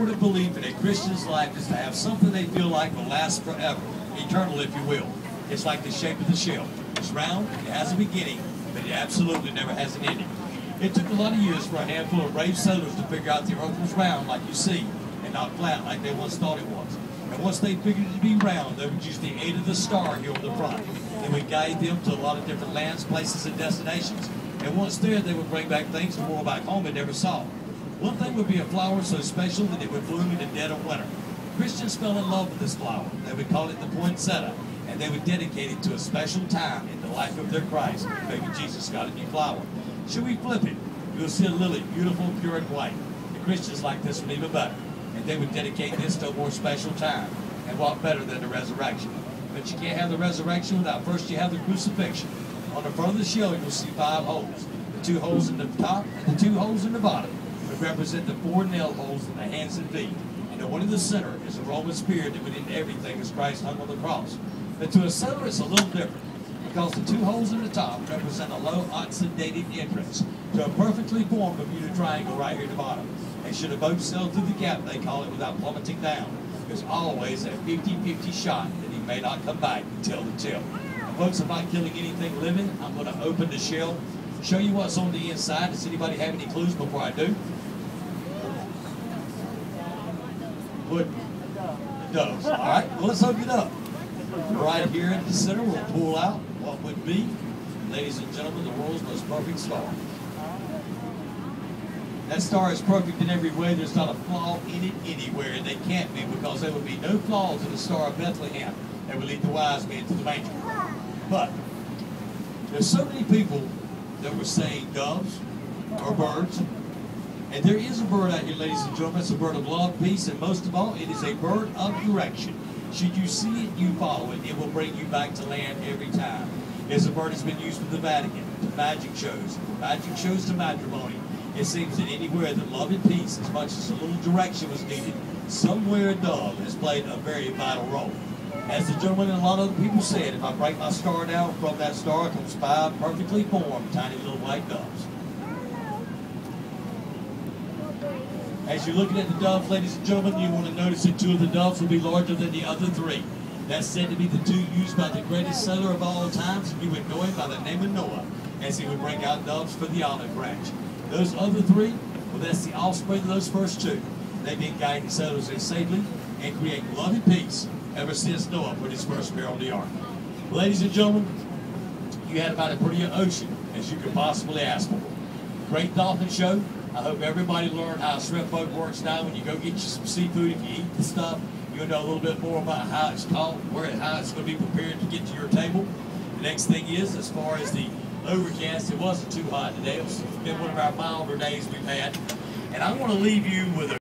of belief in a Christian's life is to have something they feel like will last forever, eternal if you will. It's like the shape of the shell. It's round, it has a beginning, but it absolutely never has an ending. It took a lot of years for a handful of brave sailors to figure out the Earth was round like you see, and not flat like they once thought it was. And once they figured it to be round, they would use the aid of the star here on the front. It would guide them to a lot of different lands, places, and destinations. And once there, they would bring back things from more back home they never saw. One thing would be a flower so special that it would bloom in the dead of winter. Christians fell in love with this flower. They would call it the poinsettia, and they would dedicate it to a special time in the life of their Christ. Baby Jesus got a new flower. Should we flip it? You'll see a lily, beautiful, pure, and white. The Christians like this one even better, and they would dedicate this to a more special time. And what better than the resurrection? But you can't have the resurrection without first you have the crucifixion. On the front of the shell, you'll see 5 holes. The 2 holes in the top and the 2 holes in the bottom would represent the 4 nail holes in the hands and feet. And the one in the center is a Roman spear that would end everything as Christ hung on the cross. But to a sailor, it's a little different, because the 2 holes in the top represent a low oxidated entrance to a perfectly formed Bermuda Triangle right here at the bottom. And should a boat sail through the gap, they call it, without plummeting down, there's always a 50-50 shot that he may not come back until the tip. Folks, I'm not killing anything living. I'm going to open the shell, show you what's on the inside. Does anybody have any clues before I do? What? The doves. All right, well, let's open it up. Right here in the center, we'll pull out what would be, ladies and gentlemen, the world's most perfect star. That star is perfect in every way. There's not a flaw in it anywhere, and they can't be, because there would be no flaws in the Star of Bethlehem that would lead the wise men to the manger. But there's so many people that were saying doves or birds, and there is a bird out here, ladies and gentlemen. It's a bird of love, peace, and most of all, it is a bird of direction. Should you see it, you follow it. It will bring you back to land every time. It's a bird that's been used with the Vatican, to magic shows to matrimony. It seems that anywhere that love and peace, as much as a little direction was needed, somewhere a dove has played a very vital role. As the gentleman and a lot of other people said, if I break my star down, from that star comes 5 perfectly formed tiny little white doves. As you're looking at the doves, ladies and gentlemen, you want to notice that 2 of the doves will be larger than the other 3. That's said to be the 2 used by the greatest sailor of all times, and you would know him by the name of Noah, as he would bring out doves for the olive branch. Those other 3, well, that's the offspring of those first 2. They've been guiding sailors in safely and creating love and peace ever since Noah put his first pair on the ark. Ladies and gentlemen, you had about as pretty an ocean as you could possibly ask for. Great dolphin show. I hope everybody learned how a shrimp boat works now. When you go get you some seafood, if you eat the stuff, you'll know a little bit more about how it's caught, how it's going to be prepared to get to your table. The next thing is, as far as the overcast, it wasn't too hot today. It's been one of our milder days we've had. And I want to leave you with a